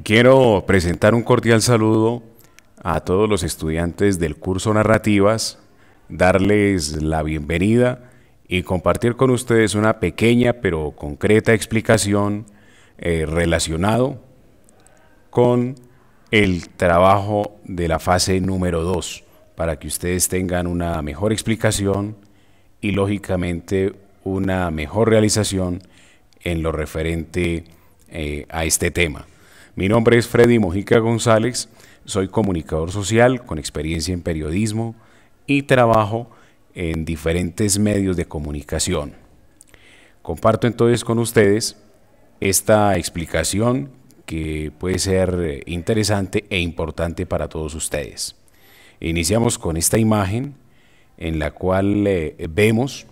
Quiero presentar un cordial saludo a todos los estudiantes del curso Narrativas, darles la bienvenida y compartir con ustedes una pequeña pero concreta explicación relacionado con el trabajo de la fase número 2, para que ustedes tengan una mejor explicación y lógicamente una mejor realización en lo referente a este tema. Mi nombre es Freddy Mojica González, soy comunicador social con experiencia en periodismo y trabajo en diferentes medios de comunicación. Comparto entonces con ustedes esta explicación que puede ser interesante e importante para todos ustedes. Iniciamos con esta imagen en la cual vemos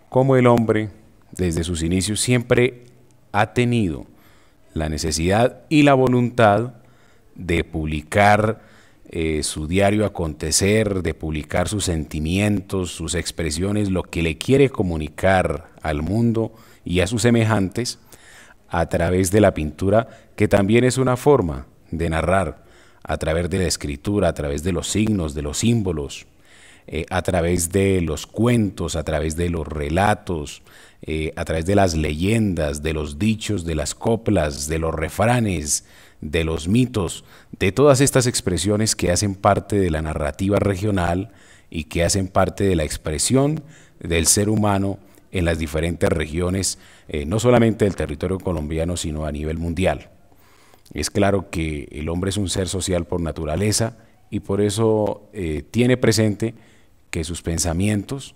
cómo el hombre desde sus inicios siempre ha tenido la necesidad y la voluntad de publicar su diario acontecer, de publicar sus sentimientos, sus expresiones, lo que le quiere comunicar al mundo y a sus semejantes a través de la pintura, que también es una forma de narrar, a través de la escritura, a través de los signos, de los símbolos, a través de los cuentos, a través de los relatos, a través de las leyendas, de los dichos, de las coplas, de los refranes, de los mitos, de todas estas expresiones que hacen parte de la narrativa regional y que hacen parte de la expresión del ser humano en las diferentes regiones, no solamente del territorio colombiano, sino a nivel mundial. Es claro que el hombre es un ser social por naturaleza y por eso tiene presente que sus pensamientos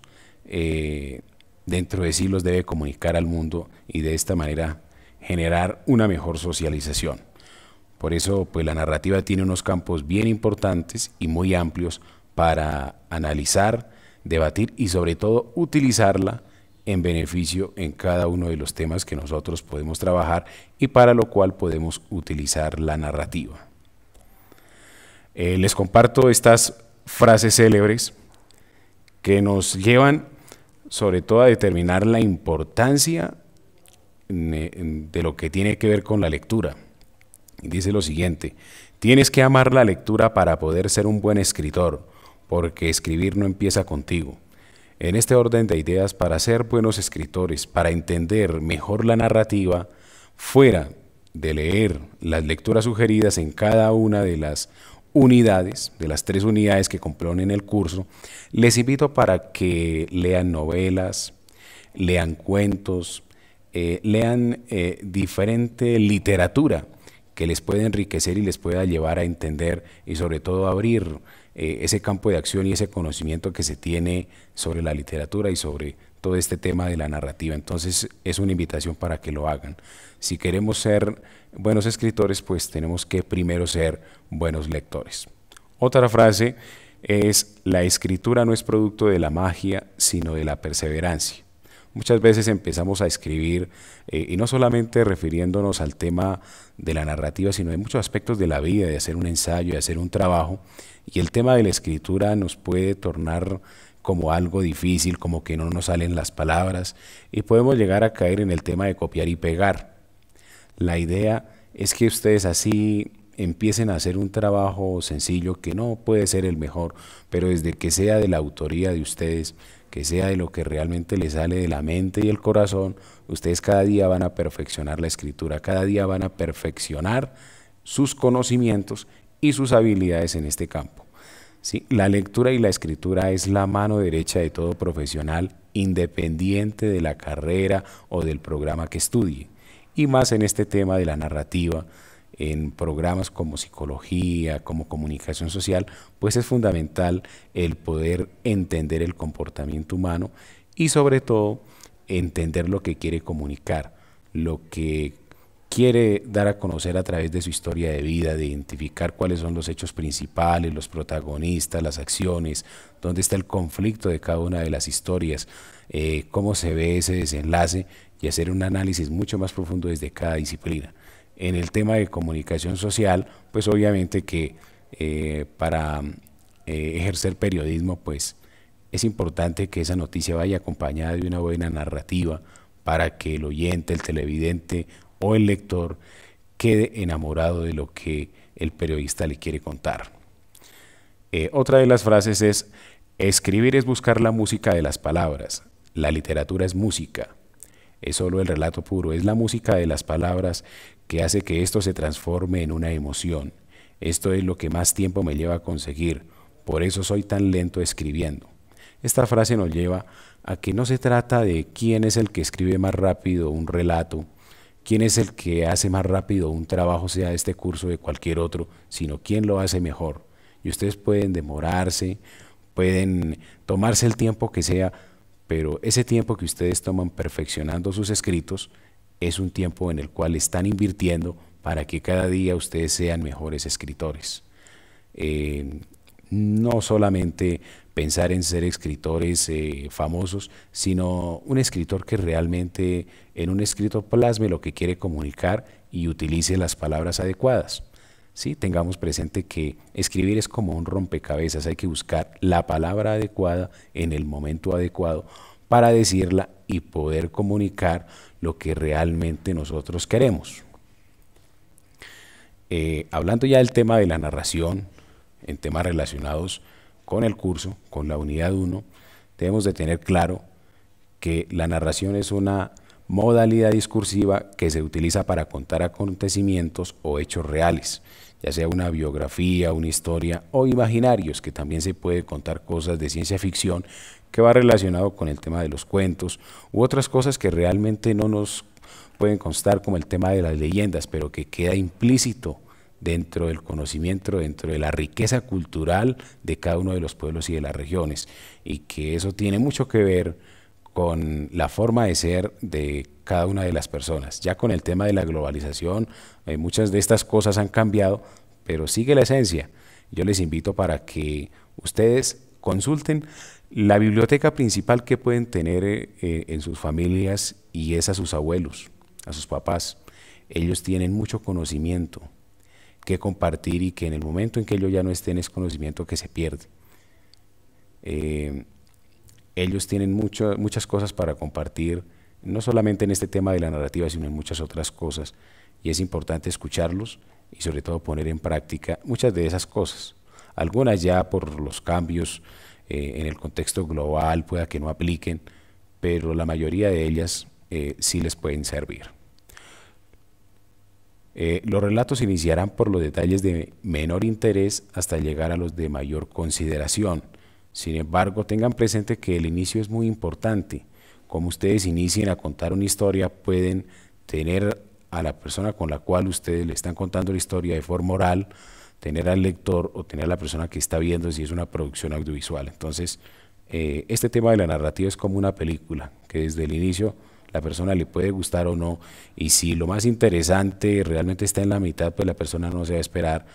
dentro de sí los debe comunicar al mundo y de esta manera generar una mejor socialización. Por eso, pues la narrativa tiene unos campos bien importantes y muy amplios para analizar, debatir y sobre todo utilizarla en beneficio en cada uno de los temas que nosotros podemos trabajar y para lo cual podemos utilizar la narrativa. Les comparto estas frases célebres que nos llevan sobre todo a determinar la importancia de lo que tiene que ver con la lectura. Dice lo siguiente: tienes que amar la lectura para poder ser un buen escritor, porque escribir no empieza contigo. En este orden de ideas, para ser buenos escritores, para entender mejor la narrativa, fuera de leer las lecturas sugeridas en cada una de las unidades, de las 3 unidades que componen el curso, les invito para que lean novelas, lean cuentos, lean diferente literatura que les pueda enriquecer y les pueda llevar a entender y sobre todo abrir ese campo de acción y ese conocimiento que se tiene sobre la literatura y sobre todo este tema de la narrativa. Entonces es una invitación para que lo hagan. Si queremos ser buenos escritores, pues tenemos que primero ser buenos lectores. Otra frase es: la escritura no es producto de la magia, sino de la perseverancia. Muchas veces empezamos a escribir y no solamente refiriéndonos al tema de la narrativa, sino de muchos aspectos de la vida, de hacer un ensayo, de hacer un trabajo, y el tema de la escritura nos puede tornar como algo difícil, como que no nos salen las palabras y podemos llegar a caer en el tema de copiar y pegar. La idea es que ustedes así empiecen a hacer un trabajo sencillo que no puede ser el mejor, pero desde que sea de la autoría de ustedes, que sea de lo que realmente les sale de la mente y el corazón, ustedes cada día van a perfeccionar la escritura, cada día van a perfeccionar sus conocimientos y sus habilidades en este campo. ¿Sí? La lectura y la escritura es la mano derecha de todo profesional, independiente de la carrera o del programa que estudie, y más en este tema de la narrativa. En programas como psicología, como comunicación social, pues es fundamental el poder entender el comportamiento humano y sobre todo entender lo que quiere comunicar, lo que quiere dar a conocer a través de su historia de vida, de identificar cuáles son los hechos principales, los protagonistas, las acciones, dónde está el conflicto de cada una de las historias, cómo se ve ese desenlace y hacer un análisis mucho más profundo desde cada disciplina. En el tema de comunicación social, pues obviamente que para ejercer periodismo, pues es importante que esa noticia vaya acompañada de una buena narrativa para que el oyente, el televidente o el lector quede enamorado de lo que el periodista le quiere contar. Otra de las frases es: escribir es buscar la música de las palabras, la literatura es música. Es solo el relato puro, es la música de las palabras que hace que esto se transforme en una emoción. Esto es lo que más tiempo me lleva a conseguir, por eso soy tan lento escribiendo. Esta frase nos lleva a que no se trata de quién es el que escribe más rápido un relato, quién es el que hace más rápido un trabajo, sea este curso o de cualquier otro, sino quién lo hace mejor. Y ustedes pueden demorarse, pueden tomarse el tiempo que sea, pero ese tiempo que ustedes toman perfeccionando sus escritos es un tiempo en el cual están invirtiendo para que cada día ustedes sean mejores escritores. No solamente pensar en ser escritores famosos, sino un escritor que realmente en un escrito plasme lo que quiere comunicar y utilice las palabras adecuadas. ¿Sí? Tengamos presente que escribir es como un rompecabezas, hay que buscar la palabra adecuada en el momento adecuado para decirla y poder comunicar lo que realmente nosotros queremos. Hablando ya del tema de la narración, en temas relacionados con el curso, con la unidad 1, debemos de tener claro que la narración es una modalidad discursiva que se utiliza para contar acontecimientos o hechos reales, ya sea una biografía, una historia o imaginarios, que también se puede contar cosas de ciencia ficción que va relacionado con el tema de los cuentos u otras cosas que realmente no nos pueden constar, como el tema de las leyendas, pero que queda implícito dentro del conocimiento, dentro de la riqueza cultural de cada uno de los pueblos y de las regiones, y que eso tiene mucho que ver con la forma de ser de cada una de las personas. Ya con el tema de la globalización, muchas de estas cosas han cambiado, pero sigue la esencia. Yo les invito para que ustedes consulten la biblioteca principal que pueden tener en sus familias, y es a sus abuelos, a sus papás. Ellos tienen mucho conocimiento que compartir, y que en el momento en que ellos ya no estén es conocimiento que se pierde. Ellos tienen muchas cosas para compartir, no solamente en este tema de la narrativa, sino en muchas otras cosas, y es importante escucharlos y sobre todo poner en práctica muchas de esas cosas. Algunas ya por los cambios en el contexto global pueda que no apliquen, pero la mayoría de ellas sí les pueden servir. Los relatos iniciarán por los detalles de menor interés hasta llegar a los de mayor consideración. Sin embargo, tengan presente que el inicio es muy importante. Como ustedes inicien a contar una historia, pueden tener a la persona con la cual ustedes le están contando la historia de forma oral, tener al lector o tener a la persona que está viendo si es una producción audiovisual. Entonces, este tema de la narrativa es como una película, que desde el inicio la persona le puede gustar o no, y si lo más interesante realmente está en la mitad, pues la persona no se va a esperar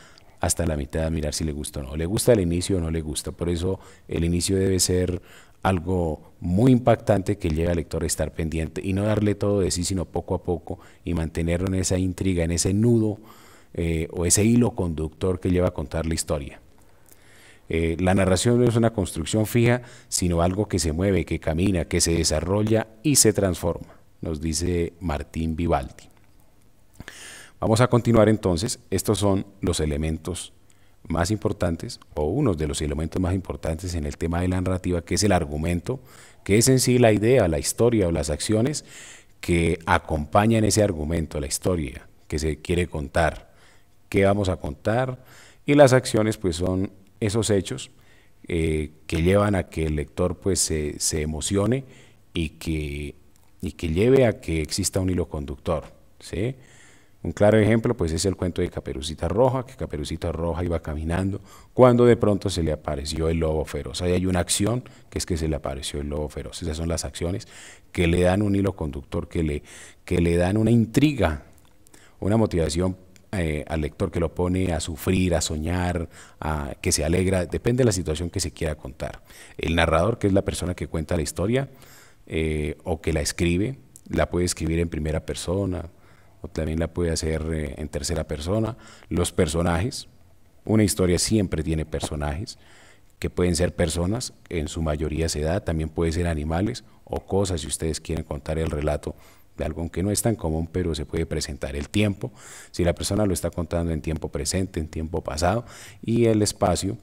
hasta la mitad a mirar si le gusta o no. Le gusta el inicio o no le gusta. Por eso el inicio debe ser algo muy impactante que lleve al lector a estar pendiente y no darle todo de sí, sino poco a poco, y mantenerlo en esa intriga, en ese nudo o ese hilo conductor que lleva a contar la historia. La narración no es una construcción fija, sino algo que se mueve, que camina, que se desarrolla y se transforma, nos dice Martín Vivaldi. Vamos a continuar entonces. Estos son los elementos más importantes, o unos de los elementos más importantes en el tema de la narrativa, que es el argumento, que es en sí la idea, la historia o las acciones que acompañan ese argumento, la historia que se quiere contar, qué vamos a contar, y las acciones pues son esos hechos que llevan a que el lector pues se emocione y que lleve a que exista un hilo conductor, ¿sí? Un claro ejemplo pues es el cuento de Caperucita Roja, que Caperucita Roja iba caminando cuando de pronto se le apareció el lobo feroz. Ahí hay una acción que es que se le apareció el lobo feroz. Esas son las acciones que le dan un hilo conductor, que le dan una intriga, una motivación al lector, que lo pone a sufrir, a soñar, que se alegra, depende de la situación que se quiera contar. El narrador, que es la persona que cuenta la historia o que la escribe, la puede escribir en primera persona o también la puede hacer en tercera persona. Los personajes, una historia siempre tiene personajes que pueden ser personas, en su mayoría se da, también puede ser animales o cosas si ustedes quieren contar el relato de algo que no es tan común, pero se puede presentar. El tiempo, si la persona lo está contando en tiempo presente, en tiempo pasado, y el espacio,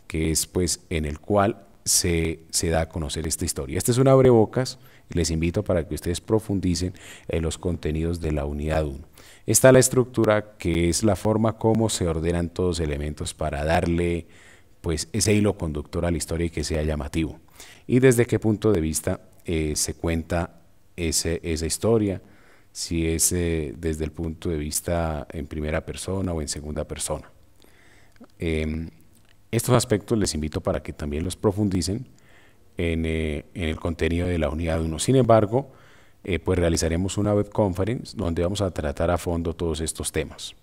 que es pues en el cual se da a conocer esta historia. Este es un abrebocas y les invito para que ustedes profundicen en los contenidos de la unidad 1. Está la estructura, que es la forma como se ordenan todos los elementos para darle pues ese hilo conductor a la historia y que sea llamativo. Y desde qué punto de vista se cuenta esa historia, si es desde el punto de vista en primera persona o en segunda persona. Estos aspectos les invito para que también los profundicen en el contenido de la unidad 1. Sin embargo, pues realizaremos una web conference donde vamos a tratar a fondo todos estos temas.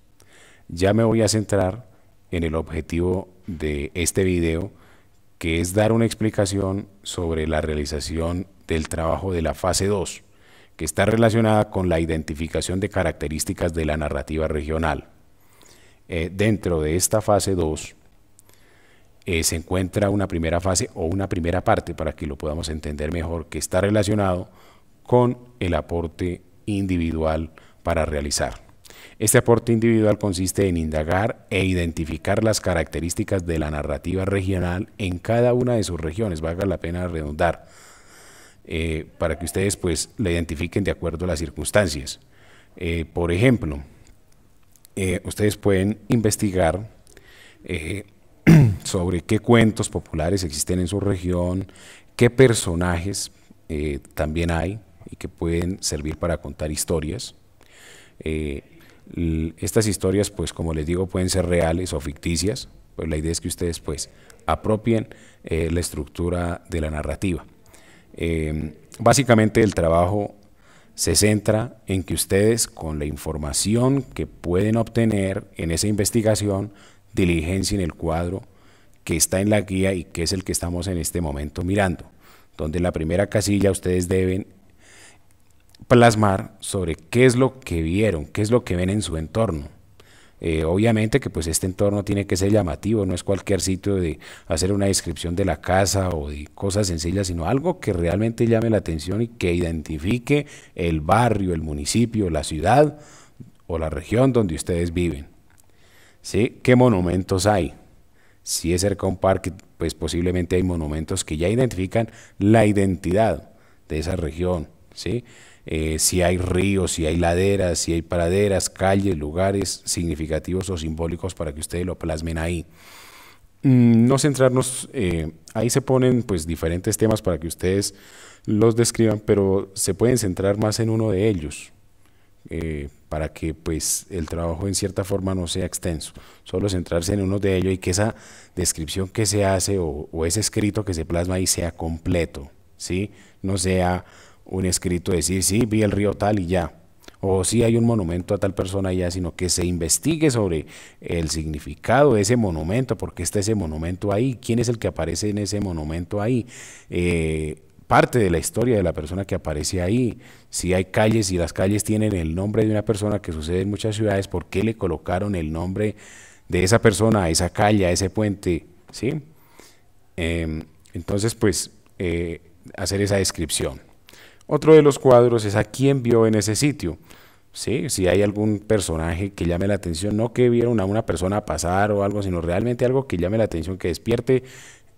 Ya me voy a centrar en el objetivo de este video, que es dar una explicación sobre la realización del trabajo de la fase 2, que está relacionada con la identificación de características de la narrativa regional. Dentro de esta fase 2 se encuentra una primera fase o una primera parte, para que lo podamos entender mejor, que está relacionado con el aporte individual para realizar. Este aporte individual consiste en indagar e identificar las características de la narrativa regional en cada una de sus regiones, valga la pena redundar, para que ustedes pues la identifiquen de acuerdo a las circunstancias. Por ejemplo, ustedes pueden investigar sobre qué cuentos populares existen en su región, qué personajes también hay y que pueden servir para contar historias. Estas historias, pues como les digo, pueden ser reales o ficticias, pues la idea es que ustedes pues apropien la estructura de la narrativa. Básicamente el trabajo se centra en que ustedes, con la información que pueden obtener en esa investigación, diligencien el cuadro que está en la guía y que es el que estamos en este momento mirando, donde en la primera casilla ustedes deben plasmar sobre qué es lo que vieron, qué es lo que ven en su entorno. Obviamente que pues este entorno tiene que ser llamativo, no es cualquier sitio de hacer una descripción de la casa o de cosas sencillas, sino algo que realmente llame la atención y que identifique el barrio, el municipio, la ciudad o la región donde ustedes viven. ¿Sí? ¿Qué monumentos hay? Si es cerca a un parque, pues posiblemente hay monumentos que ya identifican la identidad de esa región, ¿sí? Si hay ríos, si hay laderas, si hay praderas, calles, lugares significativos o simbólicos para que ustedes lo plasmen ahí. No centrarnos, ahí se ponen pues diferentes temas para que ustedes los describan, pero se pueden centrar más en uno de ellos, para que pues el trabajo en cierta forma no sea extenso, solo centrarse en uno de ellos y que esa descripción que se hace o ese escrito que se plasma ahí sea completo, ¿sí? No sea un escrito decir, sí, vi el río tal y ya, o sí hay un monumento a tal persona y ya, sino que se investigue sobre el significado de ese monumento, por qué está ese monumento ahí, quién es el que aparece en ese monumento ahí, parte de la historia de la persona que aparece ahí, si hay calles y las calles tienen el nombre de una persona, que sucede en muchas ciudades, por qué le colocaron el nombre de esa persona a esa calle, a ese puente, ¿sí? Entonces pues hacer esa descripción. Otro de los cuadros es a quién vio en ese sitio, ¿sí? Si hay algún personaje que llame la atención, no que vieron a una persona pasar o algo, sino realmente algo que llame la atención, que despierte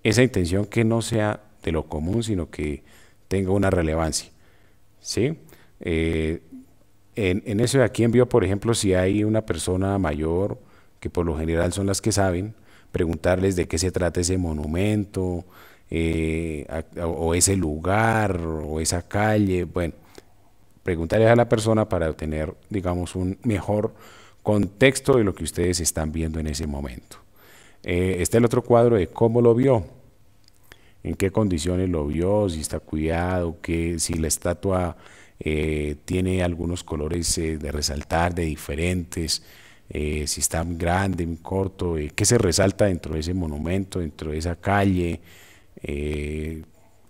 esa intención, que no sea de lo común, sino que tenga una relevancia, ¿sí? En eso de a quién vio, por ejemplo, si hay una persona mayor, que por lo general son las que saben, preguntarles de qué se trata ese monumento, o ese lugar o esa calle, bueno, preguntarles a la persona para obtener, digamos, un mejor contexto de lo que ustedes están viendo en ese momento. Está el otro cuadro de cómo lo vio, en qué condiciones lo vio, si está cuidado, si la estatua tiene algunos colores de resaltar, de diferentes, si está muy grande, muy corto, qué se resalta dentro de ese monumento, dentro de esa calle,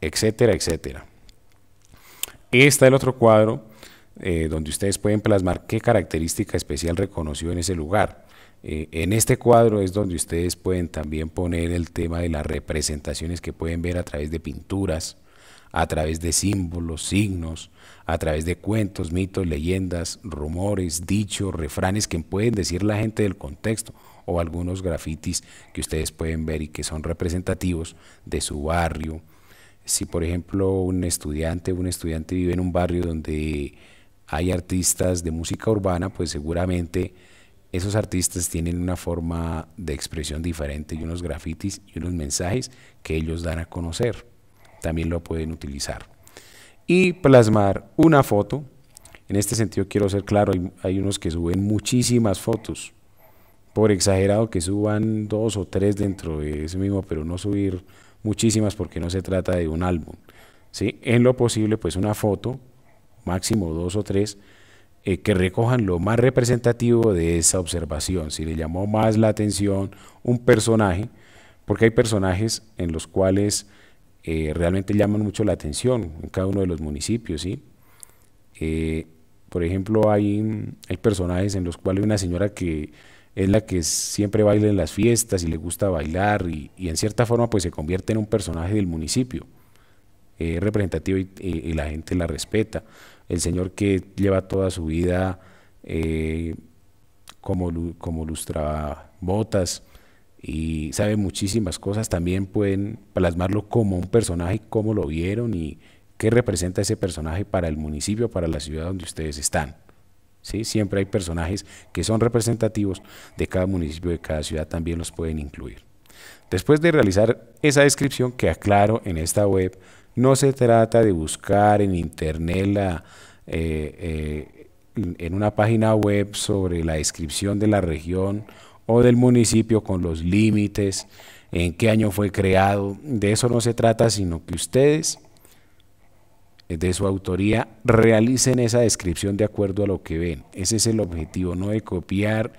etcétera, etcétera. Está el otro cuadro donde ustedes pueden plasmar qué característica especial reconoció en ese lugar. En este cuadro es donde ustedes pueden también poner el tema de las representaciones que pueden ver a través de pinturas, a través de símbolos, signos, a través de cuentos, mitos, leyendas, rumores, dichos, refranes que pueden decir la gente del contexto, o algunos grafitis que ustedes pueden ver y que son representativos de su barrio. Si por ejemplo un estudiante vive en un barrio donde hay artistas de música urbana, pues seguramente esos artistas tienen una forma de expresión diferente y unos grafitis y unos mensajes que ellos dan a conocer. También lo pueden utilizar. Y plasmar una foto. En este sentido quiero ser claro, hay unos que suben muchísimas fotos, por exagerado que suban 2 o 3 dentro de ese mismo, pero no subir muchísimas porque no se trata de un álbum, ¿sí? En lo posible, pues una foto, máximo 2 o 3, que recojan lo más representativo de esa observación. Si le llamó más la atención un personaje, porque hay personajes en los cuales realmente llaman mucho la atención en cada uno de los municipios, ¿sí? Por ejemplo, hay personajes en los cuales una señora que es la que siempre baila en las fiestas y le gusta bailar y en cierta forma pues se convierte en un personaje del municipio, representativo y la gente la respeta. El señor que lleva toda su vida como lustrabotas y sabe muchísimas cosas, también pueden plasmarlo como un personaje, cómo lo vieron y qué representa ese personaje para el municipio, para la ciudad donde ustedes están. ¿Sí? Siempre hay personajes que son representativos de cada municipio, de cada ciudad, también los pueden incluir. Después de realizar esa descripción, que aclaro, en esta web no se trata de buscar en internet en una página web sobre la descripción de la región o del municipio con los límites, en qué año fue creado. De eso no se trata, sino que ustedes, de su autoría, realicen esa descripción de acuerdo a lo que ven. Ese es el objetivo, no de copiar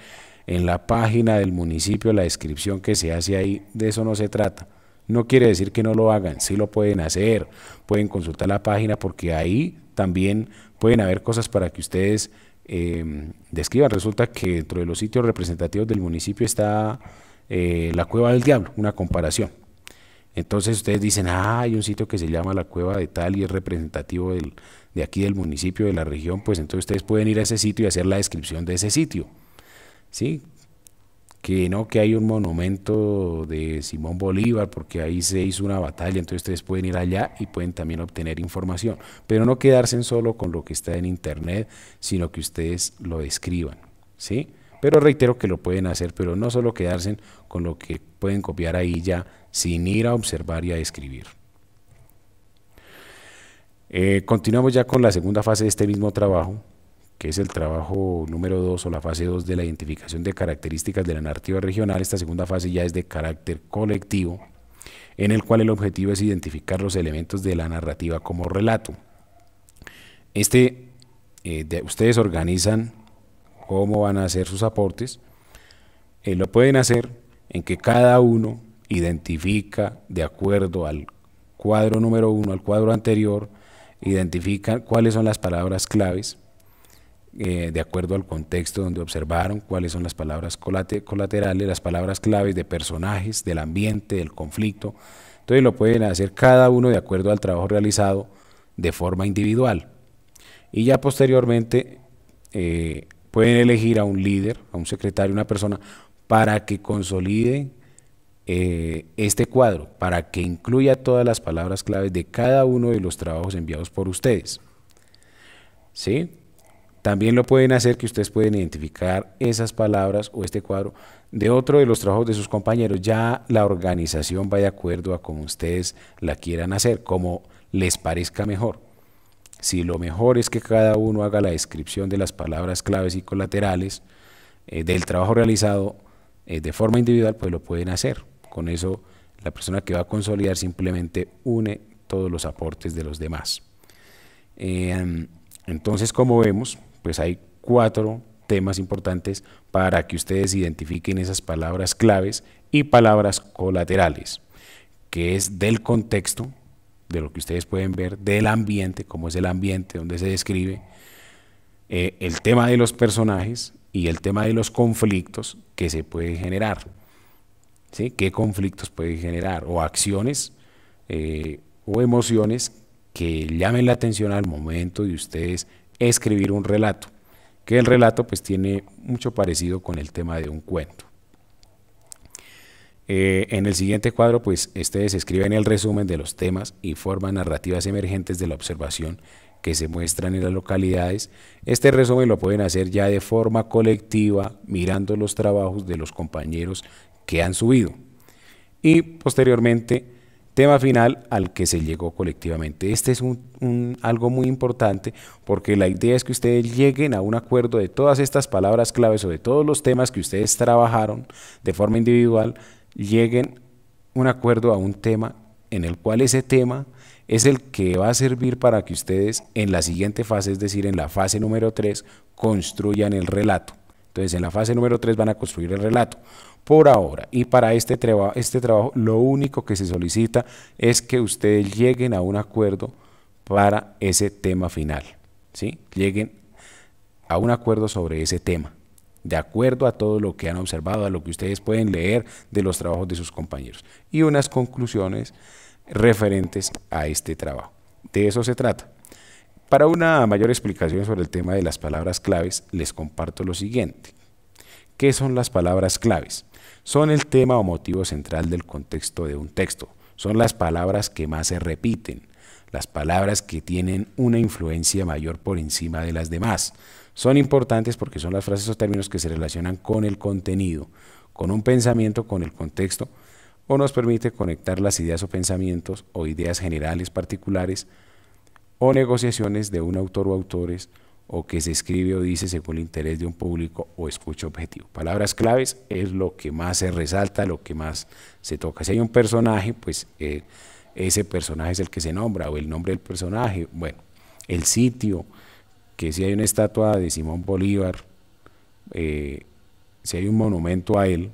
en la página del municipio la descripción que se hace ahí. De eso no se trata. No quiere decir que no lo hagan, sí lo pueden hacer, pueden consultar la página porque ahí también pueden haber cosas para que ustedes describan. Resulta que dentro de los sitios representativos del municipio está la Cueva del Diablo, una comparación. Entonces ustedes dicen, hay un sitio que se llama la Cueva de tal y es representativo de aquí del municipio, de la región, pues entonces ustedes pueden ir a ese sitio y hacer la descripción de ese sitio, ¿sí? Que no, que hay un monumento de Simón Bolívar porque ahí se hizo una batalla, entonces ustedes pueden ir allá y pueden también obtener información, pero no quedarse solo con lo que está en internet, sino que ustedes lo describan, ¿sí? Pero reitero que lo pueden hacer, pero no solo quedarse con lo que pueden copiar ahí ya, sin ir a observar y a describir. Continuamos ya con la segunda fase de este mismo trabajo, que es el trabajo número 2 o la fase 2 de la identificación de características de la narrativa regional. Esta segunda fase ya es de carácter colectivo, en el cual el objetivo es identificar los elementos de la narrativa como relato. Ustedes organizan cómo van a hacer sus aportes. Lo pueden hacer en que cada uno identifica, de acuerdo al cuadro número 1, al cuadro anterior, identifican cuáles son las palabras claves, de acuerdo al contexto donde observaron, cuáles son las palabras colaterales, las palabras claves de personajes, del ambiente, del conflicto. Entonces lo pueden hacer cada uno de acuerdo al trabajo realizado de forma individual. Y ya posteriormente pueden elegir a un líder, a un secretario, una persona, para que consolide este cuadro, para que incluya todas las palabras claves de cada uno de los trabajos enviados por ustedes. ¿Sí? También lo pueden hacer que ustedes pueden identificar esas palabras o este cuadro de otro de los trabajos de sus compañeros. Ya la organización va de acuerdo a cómo ustedes la quieran hacer, como les parezca mejor. Si lo mejor es que cada uno haga la descripción de las palabras claves y colaterales del trabajo realizado de forma individual, pues lo pueden hacer. Con eso la persona que va a consolidar simplemente une todos los aportes de los demás. Entonces, como vemos, pues hay 4 temas importantes para que ustedes identifiquen esas palabras claves y palabras colaterales, que es del contexto, de lo que ustedes pueden ver, del ambiente, cómo es el ambiente donde se describe, el tema de los personajes y el tema de los conflictos que se pueden generar. ¿Sí? ¿Qué conflictos puede generar? O acciones o emociones que llamen la atención al momento de ustedes escribir un relato, que el relato pues tiene mucho parecido con el tema de un cuento. En el siguiente cuadro, pues ustedes escriben el resumen de los temas y formas narrativas emergentes de la observación que se muestran en las localidades. Este resumen lo pueden hacer ya de forma colectiva, mirando los trabajos de los compañeros que han subido. Y posteriormente, tema final al que se llegó colectivamente. Este es algo muy importante porque la idea es que ustedes lleguen a un acuerdo de todas estas palabras claves o de todos los temas que ustedes trabajaron de forma individual, lleguen a un acuerdo a un tema en el cual ese tema es el que va a servir para que ustedes en la siguiente fase, es decir, en la fase número 3, construyan el relato. Entonces, en la fase número 3 van a construir el relato. Por ahora, y para este trabajo, lo único que se solicita es que ustedes lleguen a un acuerdo para ese tema final, ¿sí? Lleguen a un acuerdo sobre ese tema, de acuerdo a todo lo que han observado, a lo que ustedes pueden leer de los trabajos de sus compañeros, y unas conclusiones referentes a este trabajo. De eso se trata. Para una mayor explicación sobre el tema de las palabras claves, les comparto lo siguiente. ¿Qué son las palabras claves? Son el tema o motivo central del contexto de un texto. Son las palabras que más se repiten, las palabras que tienen una influencia mayor por encima de las demás. Son importantes porque son las frases o términos que se relacionan con el contenido, con un pensamiento, con el contexto, o nos permite conectar las ideas o pensamientos o ideas generales particulares o negociaciones de un autor o autores, o que se escribe o dice según el interés de un público o escucha objetivo. Palabras claves es lo que más se resalta, lo que más se toca. Si hay un personaje, pues ese personaje es el que se nombra, o el nombre del personaje, bueno, el sitio, que si hay una estatua de Simón Bolívar, si hay un monumento a él,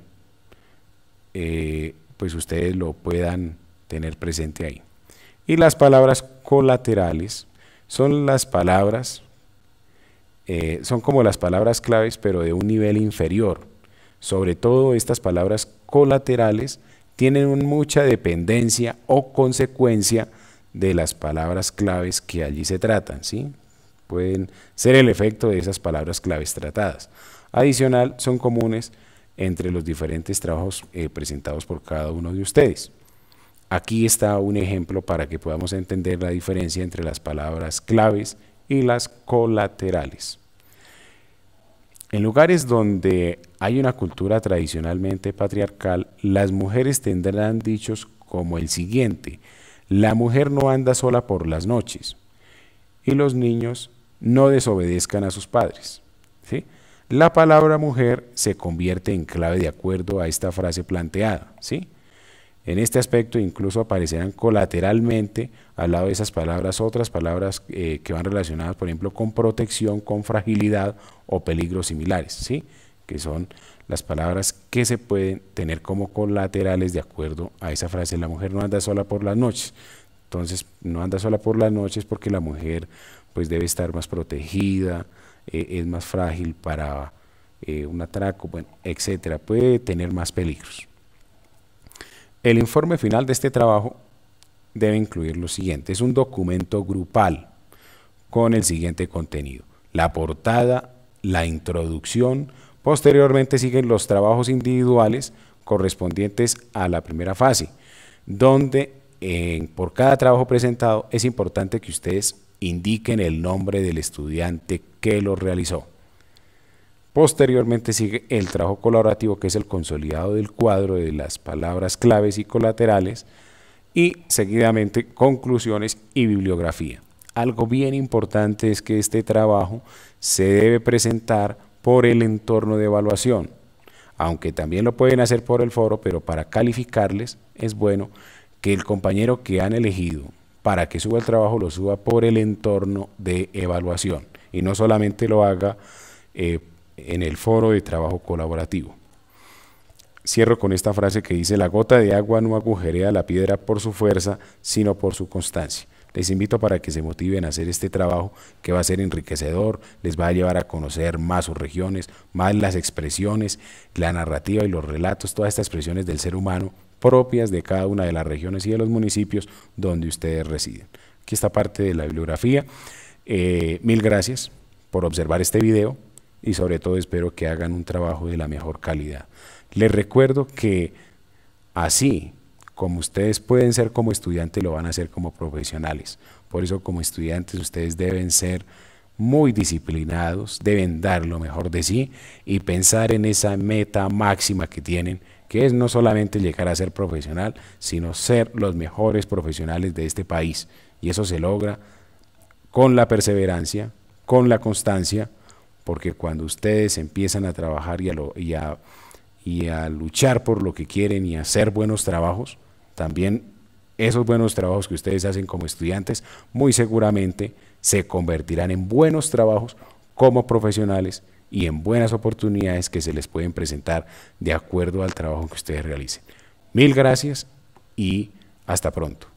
pues ustedes lo puedan tener presente ahí. Y las palabras colaterales son las palabras, son como las palabras claves, pero de un nivel inferior. Sobre todo estas palabras colaterales tienen mucha dependencia o consecuencia de las palabras claves que allí se tratan, ¿sí? Pueden ser el efecto de esas palabras claves tratadas. Adicional, son comunes entre los diferentes trabajos presentados por cada uno de ustedes. Aquí está un ejemplo para que podamos entender la diferencia entre las palabras claves y las colaterales. En lugares donde hay una cultura tradicionalmente patriarcal, las mujeres tendrán dichos como el siguiente: la mujer no anda sola por las noches, y los niños no desobedezcan a sus padres, ¿sí? La palabra mujer se convierte en clave de acuerdo a esta frase planteada, ¿sí? En este aspecto incluso aparecerán colateralmente al lado de esas palabras otras palabras que van relacionadas, por ejemplo, con protección, con fragilidad o peligros similares, ¿sí? Que son las palabras que se pueden tener como colaterales de acuerdo a esa frase: la mujer no anda sola por las noches. Entonces, no anda sola por las noches porque la mujer pues debe estar más protegida, es más frágil para un atraco, bueno, etcétera, puede tener más peligros. El informe final de este trabajo debe incluir lo siguiente: es un documento grupal con el siguiente contenido: la portada, la introducción, posteriormente siguen los trabajos individuales correspondientes a la primera fase, donde por cada trabajo presentado es importante que ustedes indiquen el nombre del estudiante que lo realizó. Posteriormente sigue el trabajo colaborativo, que es el consolidado del cuadro de las palabras claves y colaterales, y seguidamente conclusiones y bibliografía. Algo bien importante es que este trabajo se debe presentar por el entorno de evaluación, aunque también lo pueden hacer por el foro, pero para calificarles es bueno que el compañero que han elegido para que suba el trabajo lo suba por el entorno de evaluación y no solamente lo haga en el foro de trabajo colaborativo. Cierro con esta frase que dice: la gota de agua no agujerea la piedra por su fuerza, sino por su constancia. Les invito para que se motiven a hacer este trabajo, que va a ser enriquecedor, les va a llevar a conocer más sus regiones, más las expresiones, la narrativa y los relatos, todas estas expresiones del ser humano propias de cada una de las regiones y de los municipios donde ustedes residen. Aquí está parte de la bibliografía. Mil gracias por observar este video y sobre todo espero que hagan un trabajo de la mejor calidad. Les recuerdo que así como ustedes pueden ser como estudiantes, lo van a hacer como profesionales. Por eso como estudiantes ustedes deben ser muy disciplinados, deben dar lo mejor de sí y pensar en esa meta máxima que tienen, que es no solamente llegar a ser profesional, sino ser los mejores profesionales de este país. Y eso se logra con la perseverancia, con la constancia, porque cuando ustedes empiezan a trabajar y a luchar por lo que quieren y a hacer buenos trabajos, también esos buenos trabajos que ustedes hacen como estudiantes, muy seguramente se convertirán en buenos trabajos como profesionales y en buenas oportunidades que se les pueden presentar de acuerdo al trabajo que ustedes realicen. Mil gracias y hasta pronto.